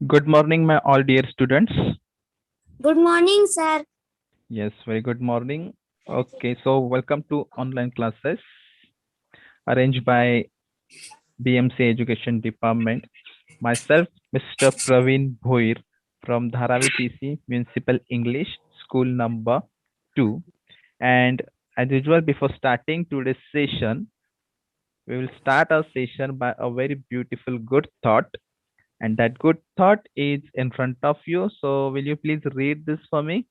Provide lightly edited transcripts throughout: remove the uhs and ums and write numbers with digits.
Good morning, my all dear students. Good morning, sir. Yes, very good morning. Okay, so welcome to online classes arranged by BMC Education Department. Myself, Mr. Praveen Bhoir from Dharavi PC Municipal English School number 2. And as usual, before starting today's session, we will start our session by a very beautiful good thought. And that good thought is in front of you. So, will you please read this for me?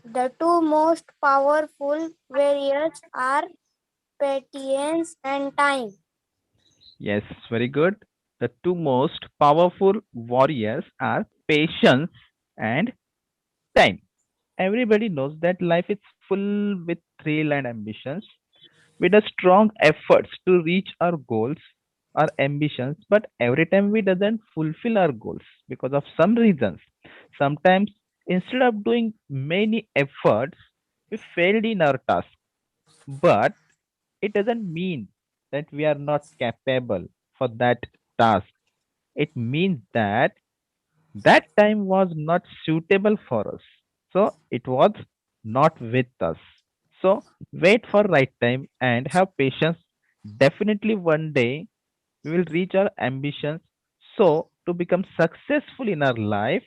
The two most powerful variables are patience and time. Yes, very good. The two most powerful warriors are patience and time. Everybody knows that life is full with thrill and ambitions. We do strong efforts to reach our goals, our ambitions, but every time we doesn't fulfill our goals because of some reasons. Sometimes instead of doing many efforts, we failed in our task. But it doesn't mean that we are not capable for that task. It means that that time was not suitable for us. So it was not with us. So wait for right time and have patience. Definitely one day we will reach our ambitions. So to become successful in our life,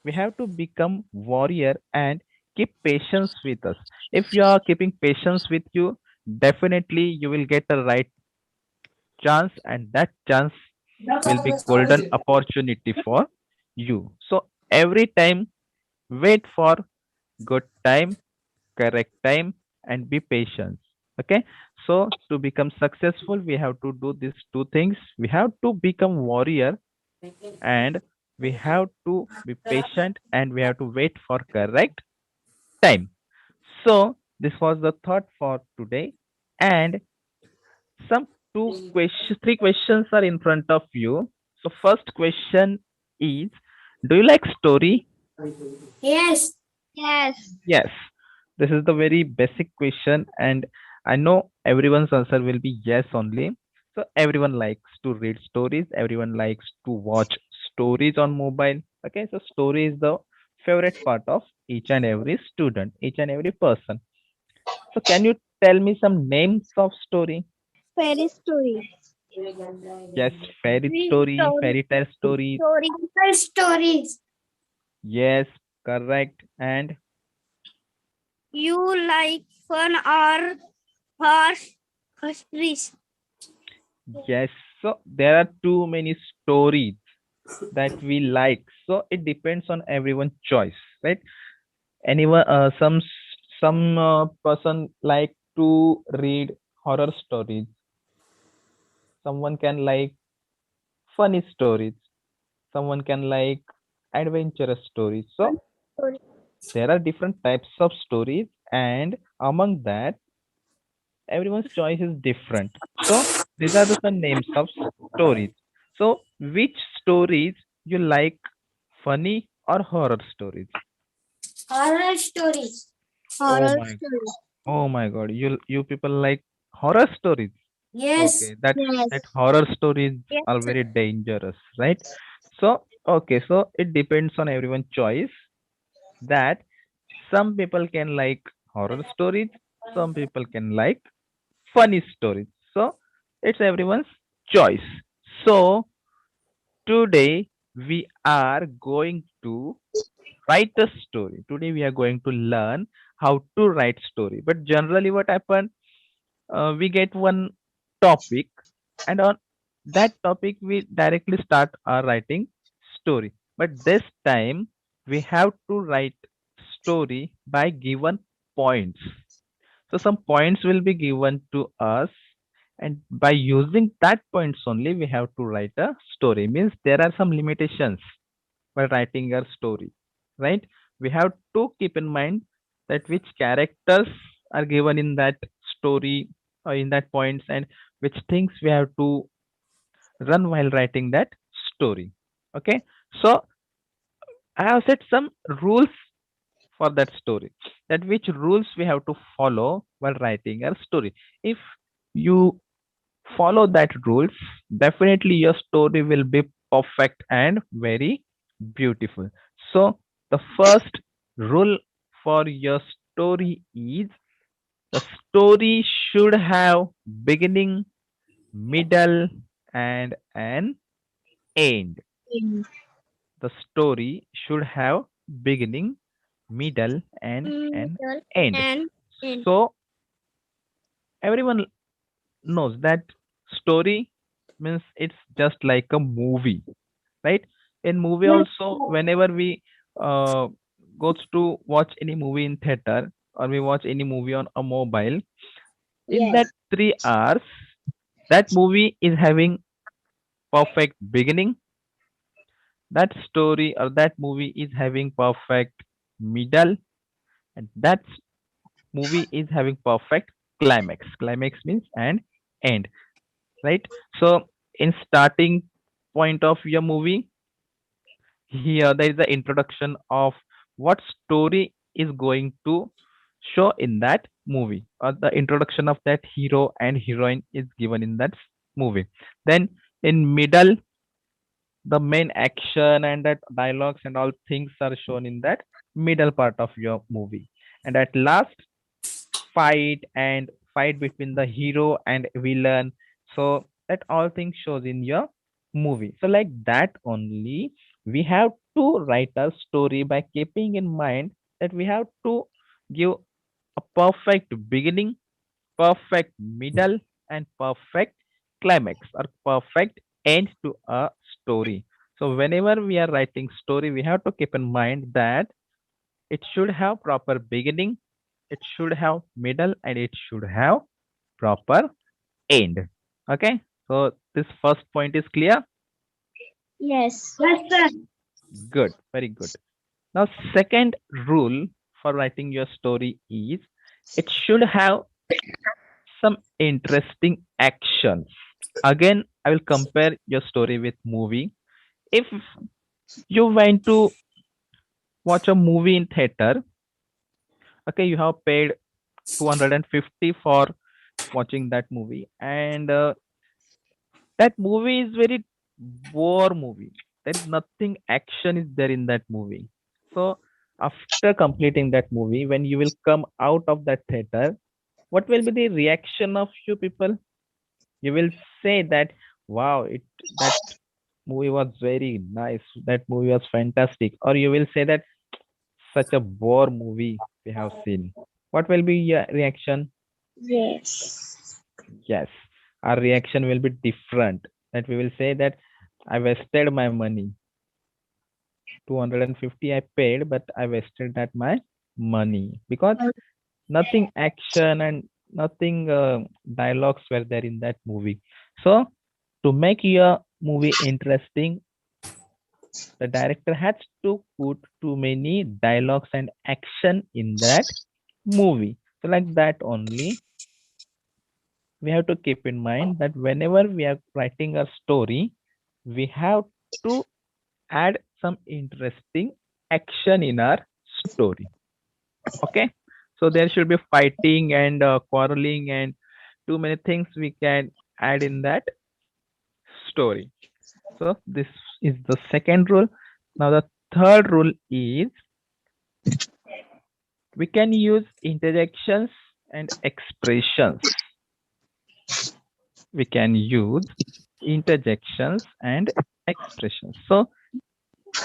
we have to become warrior and keep patience with us. If you are keeping patience with you, definitely you will get a right chance, and that chance will be golden opportunity for you. So every time wait for good time, correct time, and be patient. Okay, so to become successful we have to do these two things. We have to become warrior, and we have to be patient, and we have to wait for correct time. So this was the thought for today, and some three questions are in front of you. So first question is, do you like story? Yes. Yes. Yes. This is the very basic question, and I know everyone's answer will be yes only. So everyone likes to read stories, everyone likes to watch stories on mobile. Okay, so story is the favorite part of each and every student, each and every person. So can you tell me some names of story? Fairy story. Yes, fairy Read story, story. fairy tale stories. Historical stories. Yes, correct. And You like fun or harsh histories? yes, so there are too many stories that we like. So it depends on everyone's choice, right? Anyone, some person like to read horror stories. Someone can like funny stories. Someone can like adventurous stories. So Story. there are different types of stories, and among that everyone's choice is different. So these are the some names of stories. So which stories you like, funny or horror stories? Horror stories. Oh Horror my, stories. oh my God, you people like horror stories. Yes. Okay, that Yes. horror stories Yes, are sir. very dangerous, right? So okay, so it depends on everyone's choice. That some people can like horror stories, some people can like funny stories. So it's everyone's choice. So today we are going to write a story. Today we are going to learn how to write story. But generally, what happens? We get one topic, and on that topic we directly start our writing story. But this time we have to write story by given points. So some points will be given to us, and by using that points only, we have to write a story. Means there are some limitations while writing a story, right? We have to keep in mind that which characters are given in that story or in that points, and which things we have to run while writing that story. Okay, so I have set some rules for that story, that which rules we have to follow while writing our story. If you follow that rules, definitely your story will be perfect and very beautiful. So the first rule for your story is the story should have beginning, middle, and an end. The story should have beginning, middle, and an Middle end. and end. So everyone knows that story means it's just like a movie, right? In movie Yes. also, whenever we uh, goes to watch any movie in theater or we watch any movie on a mobile, in that Yes. 3 hours, that movie is having perfect beginning, that story or that movie is having perfect middle, and that movie is having perfect climax. Climax means and end, right? So in starting point of your movie, here there is the introduction of what story is going to show in that movie, or the introduction of that hero and heroine is given in that movie. Then in middle, the main action and that dialogues and all things are shown in that middle part of your movie. And at last, fight and fight between the hero and villain, so that all things shows in your movie. So like that only, we have to write a story by keeping in mind that we have to give a perfect beginning, perfect middle, and perfect climax or perfect end to a story. So whenever we are writing story, we have to keep in mind that it should have proper beginning, it should have middle, and it should have proper end. Okay. So this first point is clear. Yes. Yes, sir. Good. Very good. Now second rule for writing your story is it should have some interesting actions. Again, I will compare your story with movie. If you went to watch a movie in theater, okay, you have paid 250 for watching that movie, and that movie is very bore movie. There is nothing action is there in that movie. So after completing that movie, when you will come out of that theater, what will be the reaction of you people? You will say that wow, it that movie was very nice, that movie was fantastic, or you will say that such a bore movie we have seen. What will be your reaction? Yes. Yes, our reaction will be different. That we will say that I wasted my money. 250 I paid, but I wasted that my money because nothing action and nothing dialogues were there in that movie. So to make your movie interesting, the director has to put too many dialogues and action in that movie. So like that only, we have to keep in mind that whenever we are writing a story, we have to add some interesting action in our story. Okay, so there should be fighting and quarreling and too many things we can add in that story. So this is the second rule. Now the third rule is we can use interjections and expressions. We can use interjections and expressions. So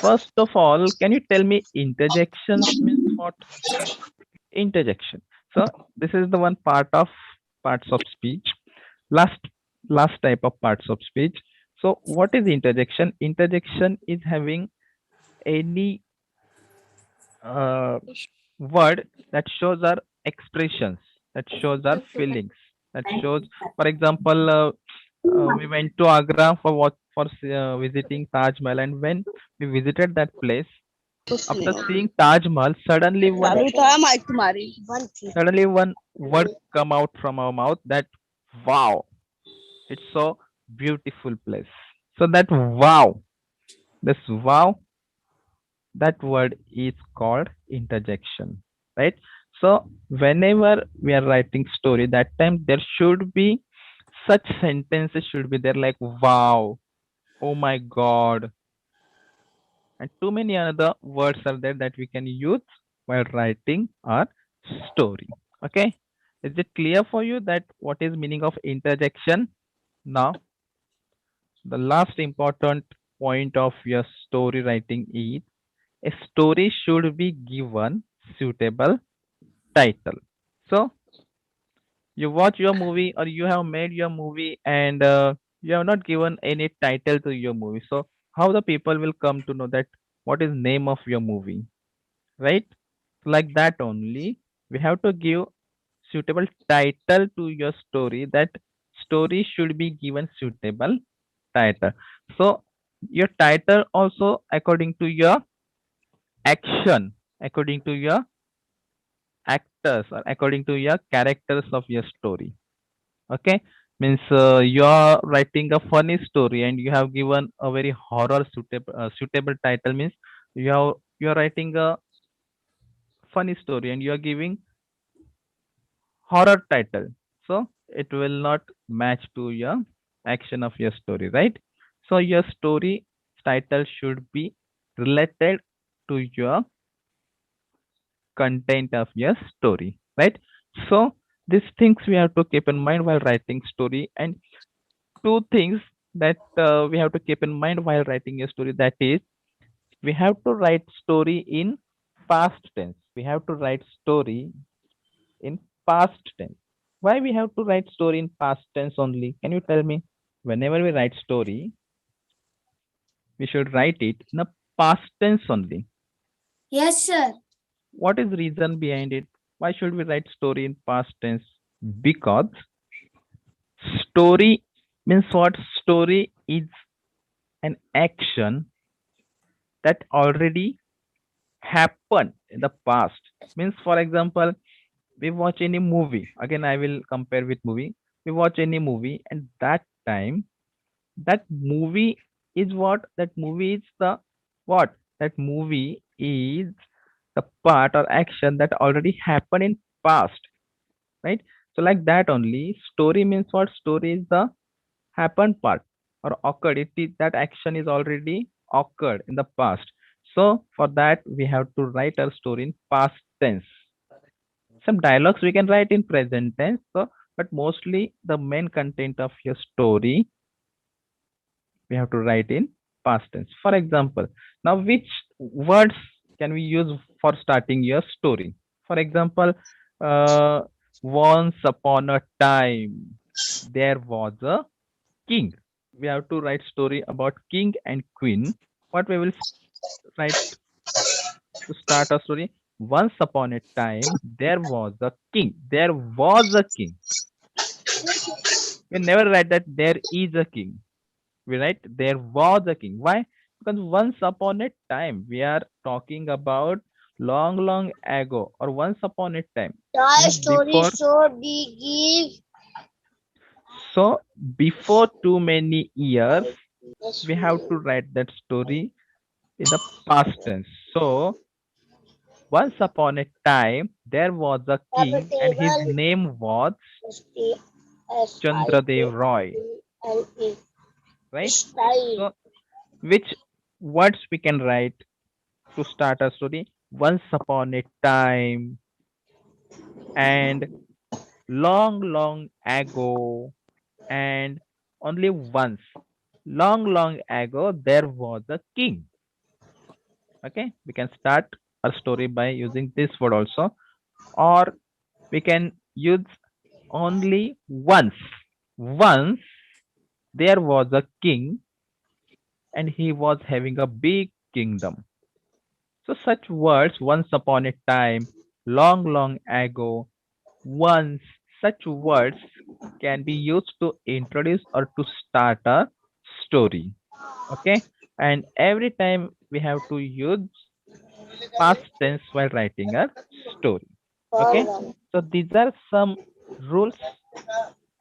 first of all, can you tell me interjections means what? Interjection. So this is the one part of parts of speech. Last last type of parts of speech. So what is interjection? Interjection is having any uh, word that shows our expressions, that shows our feelings, that shows, for example, we went to Agra for what for visiting Taj Mahal, and when we visited that place, after seeing Taj Mahal, चालू था mic तुम्हारी suddenly one word come out from our mouth that wow, it's so beautiful place. So that wow, this wow, that word is called interjection, right? So whenever we are writing story, that time there should be such sentences should be there like wow, Oh my God. And too many other words are there that we can use while writing our story. Okay. Is it clear for you that what is meaning of interjection? Now, the last important point of your story writing is a story should be given suitable title. So you watch your movie or you have made your movie and you have not given any title to your movie. So how the people will come to know that what is name of your movie, right? Like that only we have to give suitable title to your story. That story should be given suitable title. So your title also according to your action, according to your actors or according to your characters of your story. Okay, means you're writing a funny story and you have given a very horror suitable title. Means you're writing a funny story and you're giving horror title, so it will not match to your action of your story, right? So your story title should be related to your content of your story, right? So these things we have to keep in mind while writing story. And two things that we have to keep in mind while writing a story, that is we have to write story in past tense. We have to write story in past tense. Why we have to write story in past tense only? Can you tell me? Whenever we write story, we should write it in a past tense only. Yes, sir. What is reason behind it? Why should we write story in past tense? Because story means what? Story is an action that already happened in the past. Means for example, we watch any movie. Again, I will compare with movie. We watch any movie and that time that movie is what? That movie is the what? That movie is the part or action that already happened in past, right? So like that only story means what? Story is the happened part or occurred. It is that action is already occurred in the past. So for that we have to write our story in past tense. Some dialogues we can write in present tense, so but mostly the main content of your story we have to write in past tense. For example, now which words can we use for starting your story? For example, uh, once upon a time there was a king. We have to write story about king and queen. What we will write to start a story? Once upon a time there was a king. There was a king. We never write that there is a king. We write there was a king. Why? Because once upon a time, we are talking about long, long ago or once upon a time. The Means story before, should be so before too many years, we have to give. write that story in the past tense. So once upon a time, there was a Double king and his table name was Chandradev Roy, STSIKLE. right? Style. So which words we can write to start a story? Once upon a time and long, long ago and only once. Long, long ago, there was a king. Okay, we can start our story by using this word also, or we can use only once. Once there was a king and he was having a big kingdom. So, such words, once upon a time, long, long ago, once, such words can be used to introduce or to start a story. Okay. And every time we have to use past tense while writing a story. Okay. Problem. So these are some rules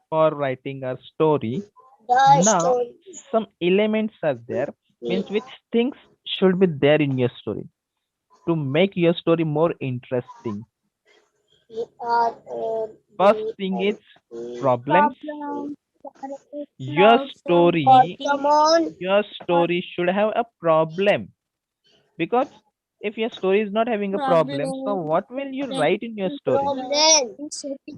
for writing a story. The Now, story some elements are there, means which things should be there in your story to make your story more interesting. First thing is problems. problem. your story Come on. your story should have a problem, because if your story is not having a problem, so what will you write in your story? Problem.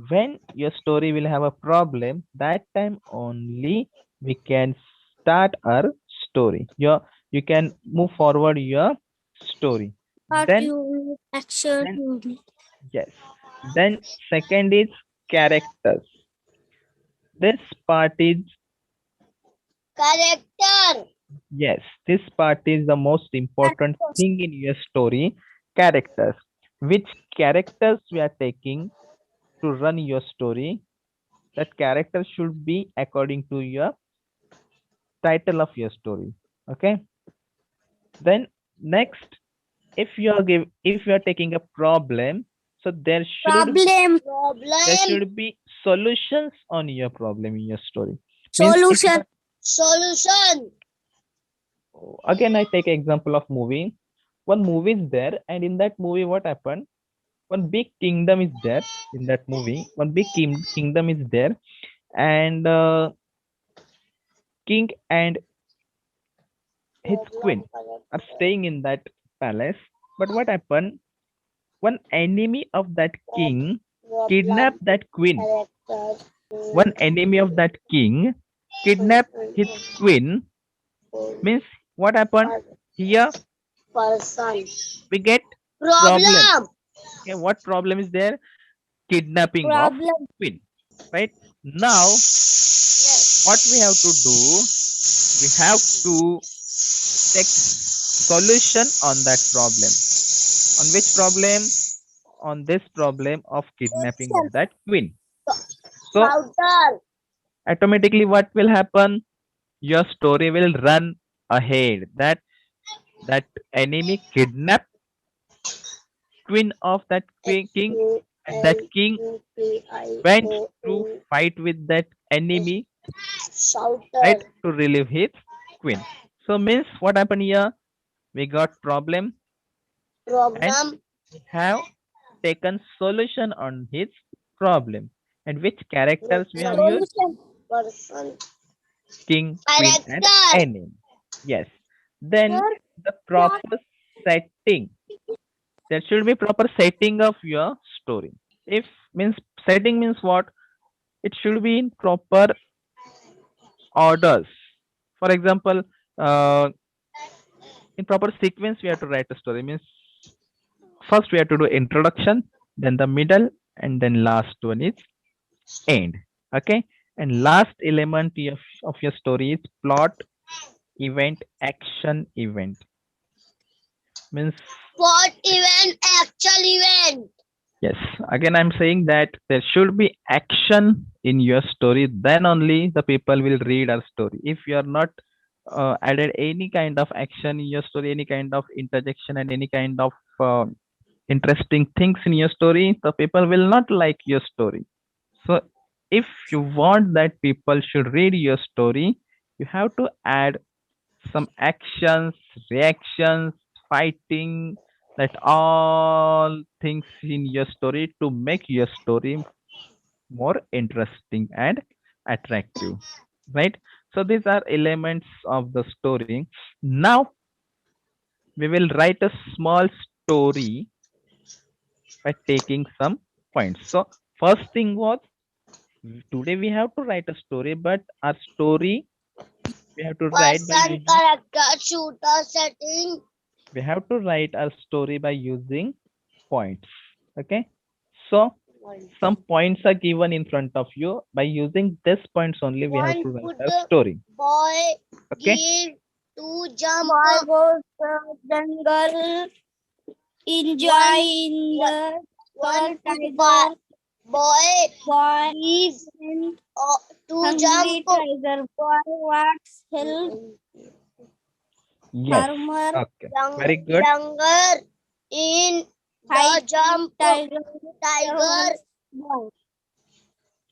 When your story will have a problem, that time only we can start our story. You can move forward your story. Then yes. Then second is characters. This part is Character. yes, this part is the most important thing in your story. Characters. Which characters we are taking to run your story? That character should be according to your title of your story. Okay. Then next, if you are taking a problem, so there Problem. should be solutions on your problem in your story. Means if you are, Solution. again I take example of movie. One movie is there, and in that movie, what happened? One big kingdom is there in that movie. One big kingdom is there, and king and his queen are staying in that palace. But what happened? One enemy of that king Problem. kidnapped that queen. Character. One enemy of that king kidnapped his queen. Means what happened? Here Person. we get problem. Problem. Okay, what problem is there? Kidnapping of queen. Right? Now, what we have to do? We have to take solution on that problem. On which problem? On this problem of kidnapping of that queen. So Router. automatically what will happen? Your story will run ahead. That enemy kidnapped queen of that king, and that king went to fight with that enemy, right, Shouter. to relieve his queen. So means what happened here? We got problem and Program. have taken solution on his problem. And which characters we have used? Person. King, queen, and Character. enemy. Yes. Then the proper setting. There should be proper setting of your story. If means setting means what? It should be in proper orders. For example, in proper sequence, we have to write a story. Means first we have to do introduction, then the middle, and then last one is end. Okay. And last element of your story is plot, event, action, event. Means What event? Actual event. yes, again I'm saying that there should be action in your story, then only the people will read our story. If you are not added any kind of action in your story, any kind of interjection and any kind of interesting things in your story, the people will not like your story. So if you want that people should read your story, you have to add some actions, reactions, fighting, that all things in your story to make your story more interesting and attractive. Right? So these are elements of the story. Now we will write a small story by taking some points. So first thing was, today we have to write a story, but our story we have to write by Person. using Character. Shooter. Setting. we have to write our story by using points. Okay, so some points are given in front of you. By using these points only, we have One to write put our the story. boy Okay, give to jump. Boy goes to jungle, enjoy in the One tiger. boy Boy give to hungry jump. tiger. Boy wants help. yes, Farmer okay, very good, Younger in the fight jump. tiger. Tiger. Boy.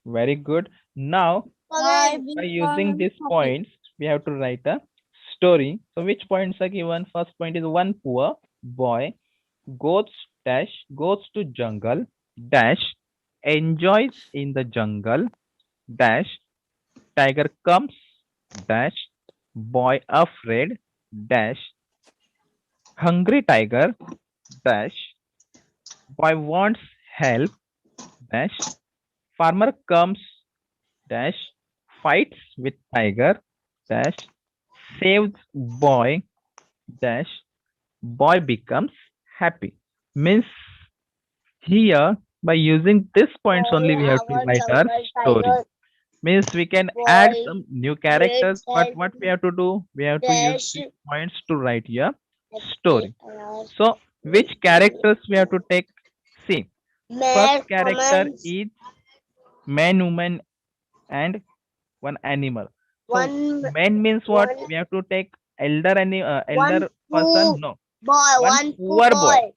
very good. Now Boy by using becomes these happy. points, we have to write a story. So which points are given? First point is, one poor boy goes goes to jungle dash enjoys in the jungle dash Tiger comes, dash, boy afraid, dash, hungry tiger, dash, boy wants help, dash, farmer comes, dash, fights with tiger, dash, saves boy, dash, boy becomes happy. Means here by using these points only we have to Our write our jungle story. tiger Means we can add boy some new great characters, but what we have to do? We have to use dash these points to write your happy story. So which characters we have to take? See, first mad character comments is man, woman, and one animal. So one man means what? one We have to take one elder poor person. No, boy one one poor poor boy. boy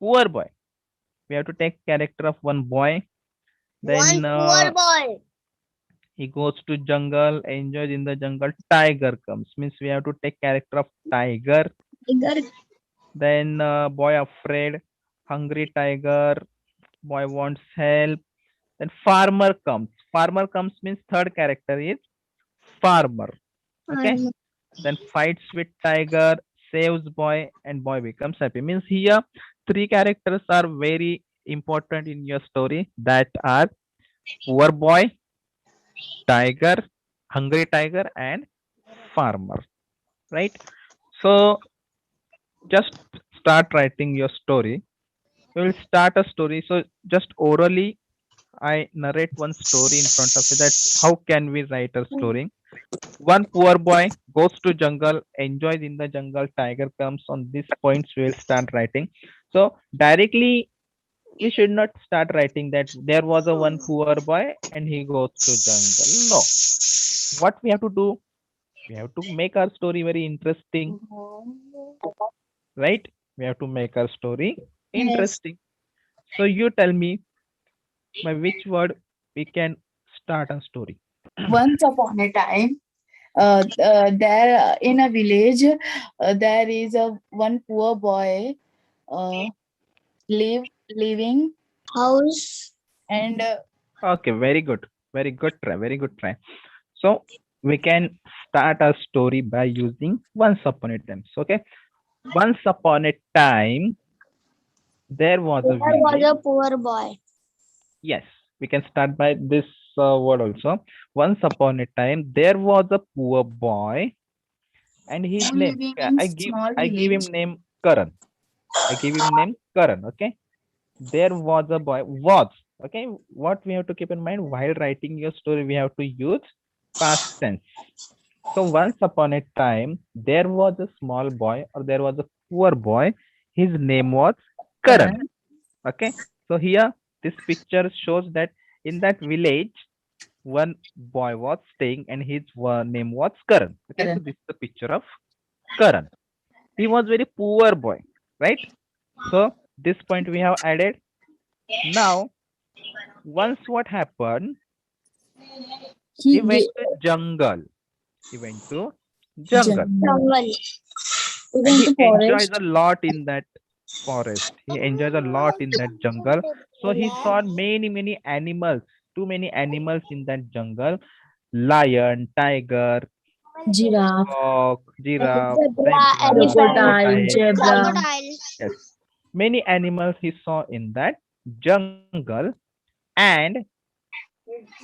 Poor boy. We have to take character of one boy. one Then poor boy he goes to jungle, enjoys in the jungle. Tiger comes. Means we have to take character of tiger. Tiger. Then boy afraid, hungry tiger. Boy wants help. Then farmer comes. Farmer comes means third character is farmer. Okay. Then fights with tiger, saves boy, and boy becomes happy. Means here three characters are very important in your story. That are poor boy, tiger, hungry tiger, and farmer. Right. So just start writing your story. You will start a story. So just orally, I narrate one story in front of you. That how can we write a story? One poor boy goes to jungle, enjoys in the jungle. Tiger comes. On these points, we will start writing. So directly, we should not start writing that there was a one poor boy and he goes to jungle. No, what we have to do? We have to make our story very interesting, right? We have to make our story Yes. interesting. So you tell me by which word we can start a story. Once upon a time, there in a village, there is a one poor boy, uh, living, House. and Okay, very good. Very good try. Very good try. So we can start a story by using once upon a time. So, okay. Once upon a time, there was a There was village. a poor boy. Yes, we can start by this word also. Once upon a time, there was a poor boy, and his and name. living in small I give him village. name Karan. I give him name Karan. Okay. There was a boy. Was, okay. What we have to keep in mind while writing your story, we have to use past tense. So once upon a time, there was a small boy or there was a poor boy. His name was Karan. Karan. Okay. So here, this picture shows that in that village, one boy was staying and his name was Karan. Okay. So Karan. this is the picture of Karan. He was very poor boy, right? So this point we have added. Now, once what happened, he He went gave to jungle. He went to jungle. Jungle. He And went he to enjoys forest. a lot in that forest. He enjoys a lot in that jungle. So he saw many animals, too many animals in that jungle. Lion, tiger, Giraffe, hawk, giraffe, Zebra, zebra, elephant. crocodile, crocodile. zebra. crocodile Yes, many animals he saw in that jungle, and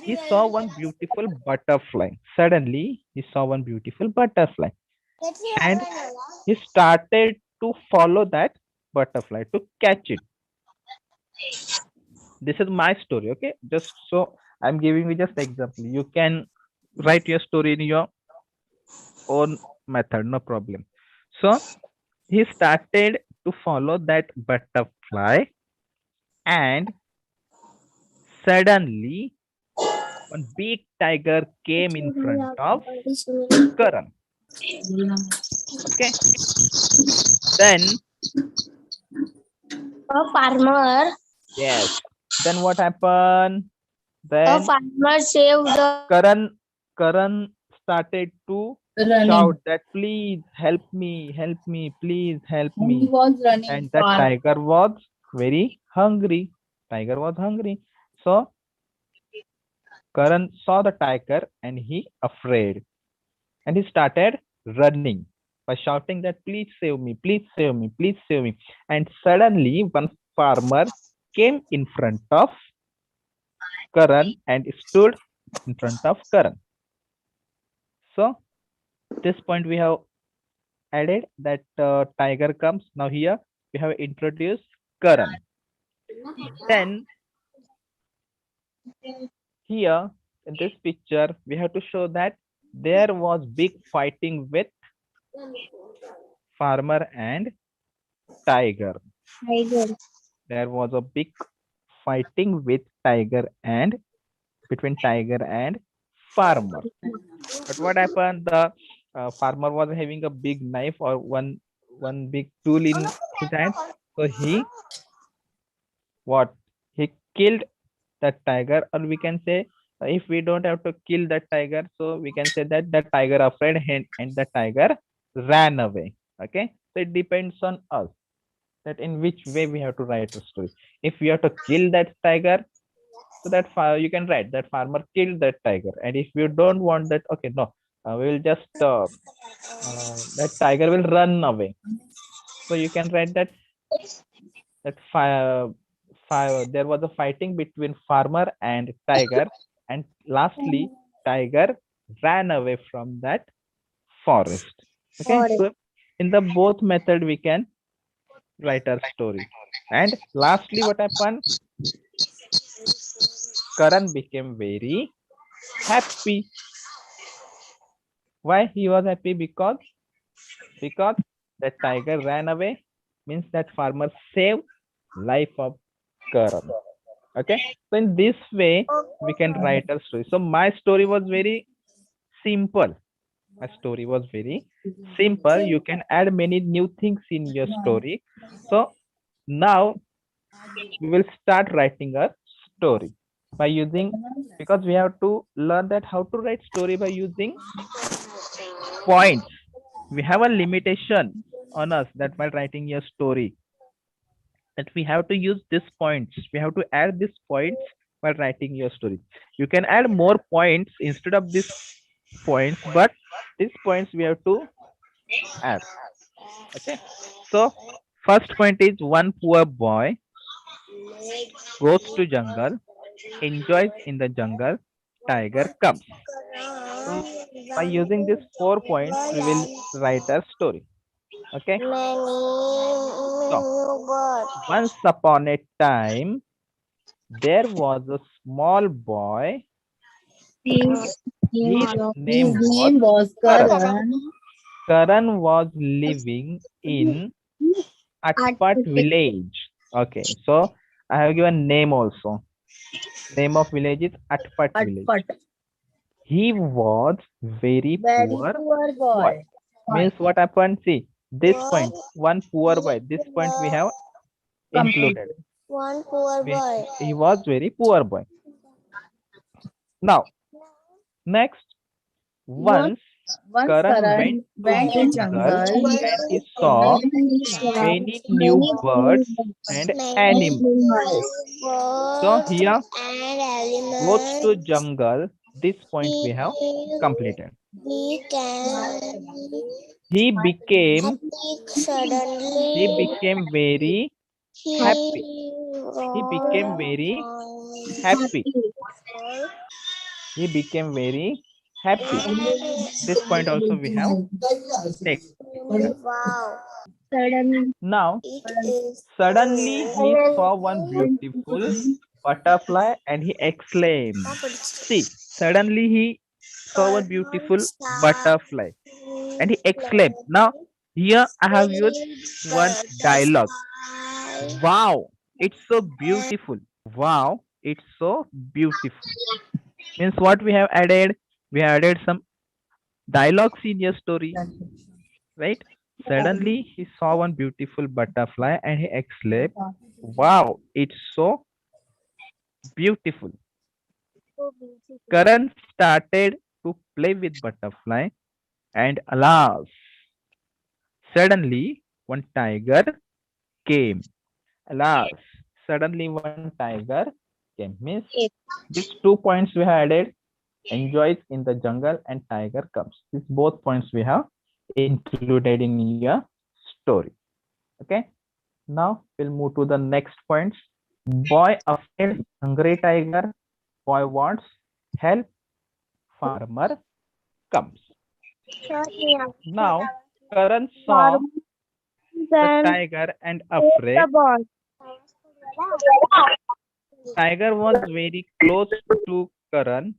he saw one beautiful butterfly. Suddenly, he saw one beautiful butterfly, and he started to follow that butterfly to catch it. This is my story, okay? Just so I'm giving you just example. You can write your story in your own method, no problem. So he started to follow that butterfly, and suddenly one big tiger came in front of Karan. Okay. Then A farmer. yes. Then what happened? A Then farmer saved the Karan started to Running. shout that please help me, please help And he me. was running And that far. tiger was very hungry. Tiger was hungry. So Karan saw the tiger and he afraid, and he started running by shouting that please save me, please save me, please save me. And suddenly one farmer came in front of Karan and stood in front of Karan. So this point we have added that tiger comes. Now here we have introduced Karan. Then here in this picture we have to show that there was big fighting with farmer and tiger. Tiger. There was a big fighting with tiger and between tiger and farmer. But what happened? The farmer was having a big knife or one big tool in his hand. So what he killed that tiger, or we can say if we don't have to kill that tiger, so we can say that the tiger afraid and the tiger ran away. Okay, so it depends on us that in which way we have to write a story. If we have to kill that tiger, so that you can write that farmer killed that tiger. And if you don't want that, okay, no, we will just that tiger will run away. So you can write that there was a fighting between farmer and tiger, and lastly tiger ran away from that forest. Okay, Forest. so in the both method we can write our story. And lastly what happened, Karan became very happy. Why he was happy? Because the tiger ran away, means that farmer saved life of Karan. Okay, so in this way we can write a story. So my story was very simple. My story was very simple. You can add many new things in your story. So now we will start writing a story by using, because we have to learn that how to write story by using points. We have a limitation on us that while writing your story, that we have to use these points. We have to add these points while writing your story. You can add more points instead of these points, but these points we have to add. Okay. So first point is one poor boy goes to jungle, enjoys in the jungle, tiger comes. So by using these 4 points, we will write a story. Okay. So once upon a time, there was a small boy. His His His name was name was Karan. Karan. Karan was living in Atpat village. Okay, so I have given name also. Name of village is Atpat village. Atpat. He was very Very poor poor boy. boy. Means what happened? See, this point, one poor boy. This point we have included. one poor boy. He was very poor boy. Now, next, once Once Karan Karan went went to to jungle jungle and he saw many new birds and animals. So here, And goes to elements jungle. This point we have completed. we can He became speak he suddenly. became very happy. He He became very happy. He became very happy. This point also we have taken. wow. Suddenly. Now, It is suddenly he saw one beautiful butterfly and he exclaimed. See, suddenly he saw one beautiful butterfly and he exclaimed. Now, here I have used one dialogue. Wow, it's so beautiful. Wow, it's so beautiful. Means what we have added? We have added some dialogues in your story, right? Suddenly he saw one beautiful butterfly and he exclaimed, wow, it's so beautiful. Karan started to play with butterfly and alas, suddenly one tiger came. Alas, suddenly one tiger came. came. Means It. these 2 points we have added. Enjoys in the jungle and tiger comes. These both points we have included in your story. Okay. Now we'll move to the next points. Boy afraid, hungry tiger. Boy wants help. Farmer comes. Now Karan saw the Then tiger and take afraid. the ball. Tiger was very close to Karan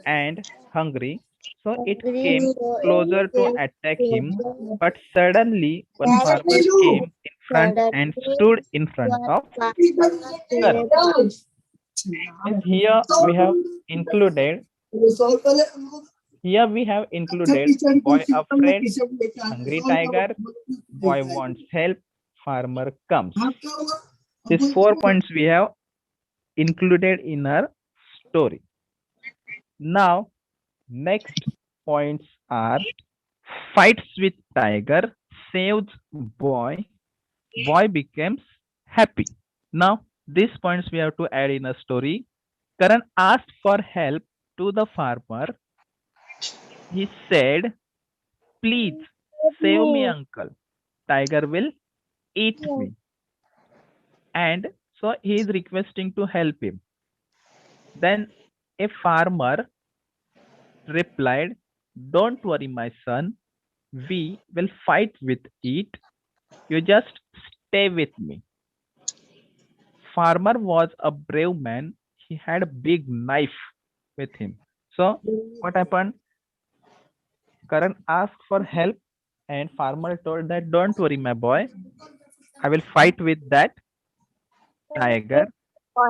and hungry, so it came closer to attack him. But suddenly, one farmer came in front and stood in front of Karan. Means here we have included boy afraid, hungry tiger, boy wants help, farmer comes. These 4 points we have included in our story. Now, next points are fights with tiger, saves boy, boy becomes happy. Now, these points we have to add in a story. Karan asked for help to the farmer. He said, please save me, uncle. Tiger will eat me. And so he is requesting to help him. Then a farmer replied, don't worry, my son. We will fight with it. You just stay with me. Farmer was a brave man. He had a big knife with him. So what happened? Karan asked for help and farmer told that don't worry, my boy. I will fight with that tiger.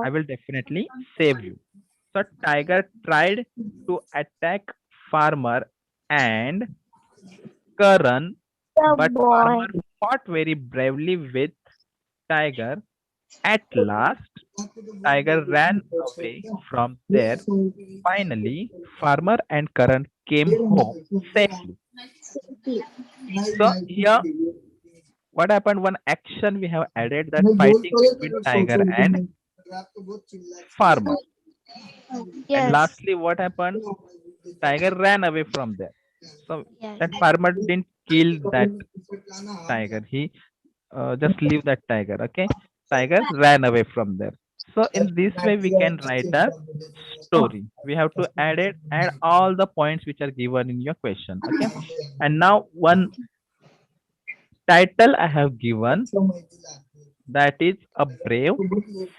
I will definitely save you. So tiger tried to attack farmer and Karan, but farmer fought very bravely with tiger. At last, tiger ran away from there. Finally, farmer and Karan came home safely. So here, what happened? One action we have added that fighting between tiger and farmer. And lastly, what happened? Tiger ran away from there. So that farmer didn't kill that tiger. He just leave that tiger. Okay, tiger ran away from there. So in this way we can write a story. We have to add all the points which are given in your question. Okay, and now one title I have given, that is a brave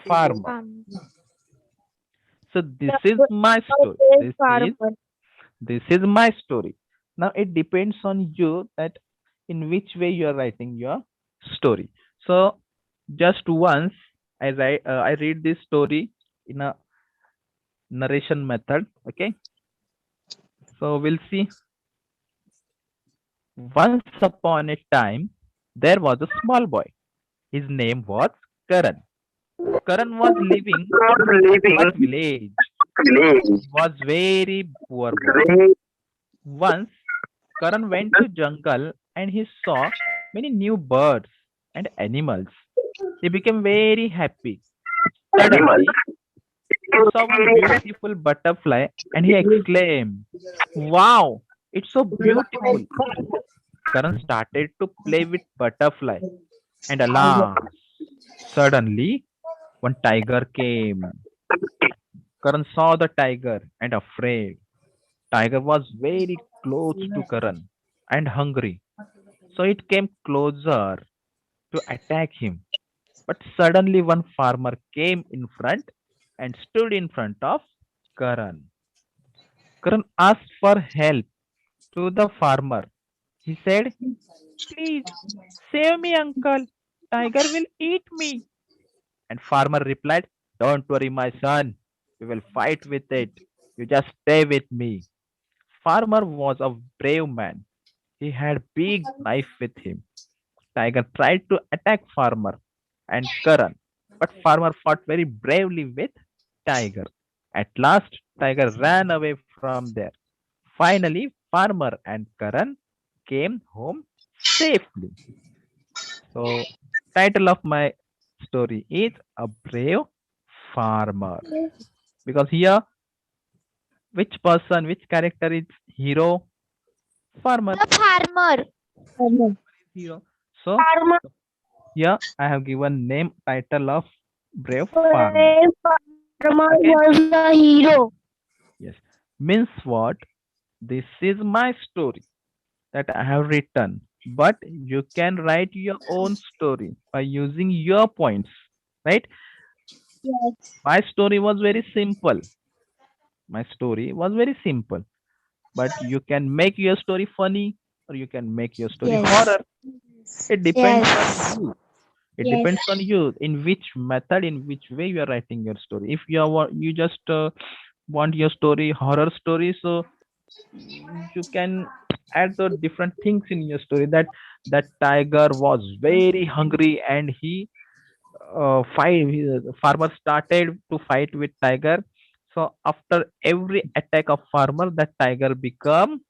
farmer. So this is my story. This is my story. Now it depends on you that in which way you are writing your story. So just once I read this story in a narration method. Okay. So we'll see. Once upon a time, there was a small boy. His name was Karan. Karan was living in one village. He was very poor boy. Once Karan went to jungle and he saw many new birds and animals. He became very happy. Suddenly, he saw one beautiful butterfly and he exclaimed, wow, it's so beautiful. Karan started to play with butterfly and alas, suddenly one tiger came. Karan saw the tiger and afraid. Tiger was very close to Karan and hungry. So it came closer to attack him. But suddenly one farmer came in front and stood in front of Karan. Karan asked for help to the farmer. He said, please save me, uncle. Tiger will eat me. And farmer replied, don't worry, my son. We will fight with it. You just stay with me. Farmer was a brave man. He had big knife with him. Tiger tried to attack farmer and Karan, but farmer fought very bravely with tiger. At last, tiger ran away from there. Finally, farmer and Karan came home safely. So, title of my story is A Brave farmer. Because here, which person, which character is hero? Farmer. The farmer. Hero. So here I have given name title of brave farmer. Farmer Okay. was the hero. Yes. Means what? This is my story that I have written. But you can write your own story by using your points. Right? Yes. My story was very simple. My story was very simple. But you can make your story funny or you can make your story Yes. horror. It depends on Yes. you. It Yes. depends on you in which method, in which way you are writing your story. If you are you just want your story horror story, so you can add the different things in your story. That tiger was very hungry and he farmer started to fight with tiger. So after every attack of farmer, that tiger become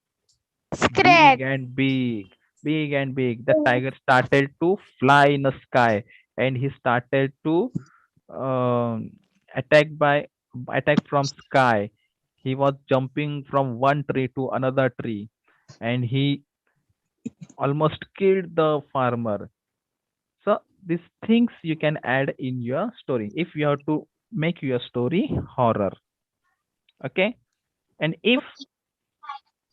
big Scratch. and big, big and big. The tiger started to fly in the sky, and he started to um, attack by attack from sky. He was jumping from one tree to another tree, and he almost killed the farmer. So these things you can add in your story if you have to make your story horror. Okay, and if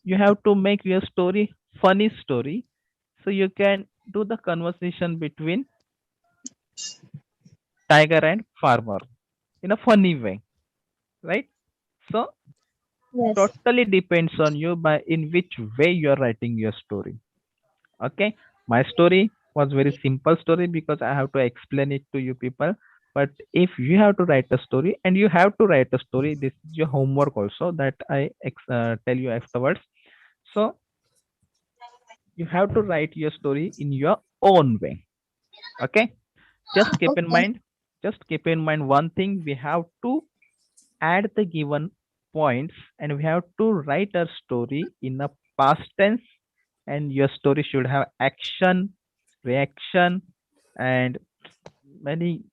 you have to make your story funny story, so you can do the conversation between tiger and farmer in a funny way, right? So Yes. totally depends on you by in which way you are writing your story. Okay, my story was very simple story because I have to explain it to you people. But if you have to write a story and you have to write a story, this is your homework also that I tell you afterwards. So you have to write your story in your own way. Okay, just keep in Okay. mind, just keep in mind one thing: we have to add the given points and we have to write a story in a past tense, and your story should have action, reaction, and many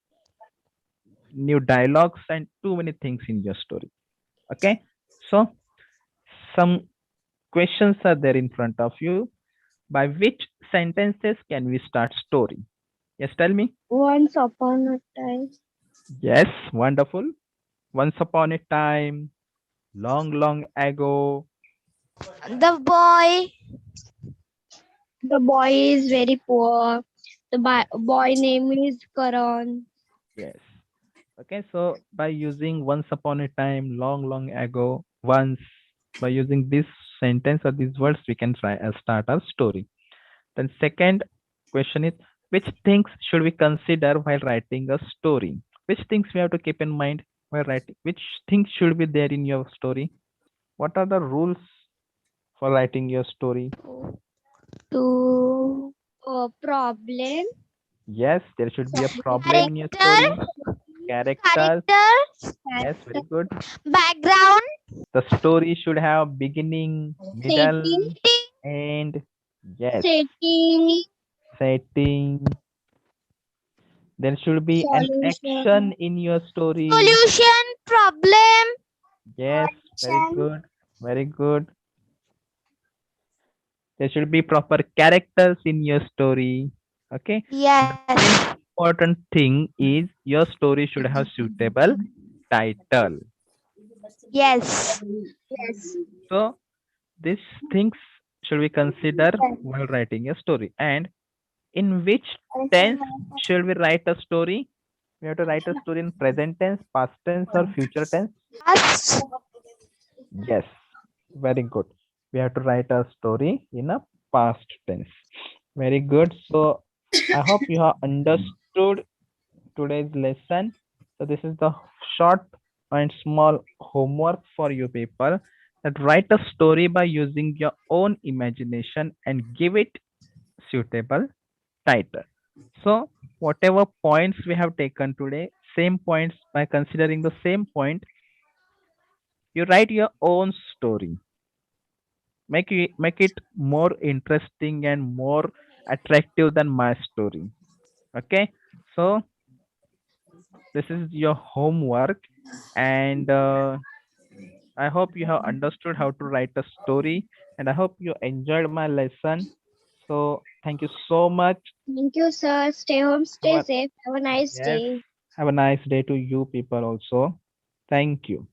new dialogues and too many things in your story. Okay, so some questions are there in front of you. By which sentences can we start story? Yes, tell me. Once upon a time. Yes, wonderful. Once upon a time, long, long ago. The boy. The boy is very poor. The boy name is Karan. Yes. Okay, so by using once upon a time, long, long ago, once, by using this sentence or these words, we can try start our story. Then second question is, which things should we consider while writing a story? Which things we have to keep in mind while writing? Which things should be there in your story? What are the rules for writing your story? To a problem. Yes, there should be a problem in your story. Character. Characters. Character. Yes, very good. Background. The story should have beginning, Setting. middle, and yes, Setting. setting. There should be an action Solution. in your story. Solution. Problem. Yes, very Action. good. Very good. There should be proper characters in your story. Okay. The Yes. most important thing is your story should have suitable title. Yes. Yes. So these things should we consider while writing a story. And in which tense should we write a story? We have to write a story in present tense, past tense, or future tense. Past. Yes, very good. We have to write a story in a past tense. Very good. So I hope you have understood today's lesson. So this is the short and small homework for you people, that write a story by using your own imagination and give it suitable title. So whatever points we have taken today, same points, by considering the same point, you write your own story. Make it more interesting and more attractive than my story. Okay. So This is your homework, and I hope you have understood how to write a story, and I hope you enjoyed my lesson. So thank you so much. Thank you, sir. Stay home, Have stay a, safe. Have a nice yes, day. have a nice day to you people also. Thank you.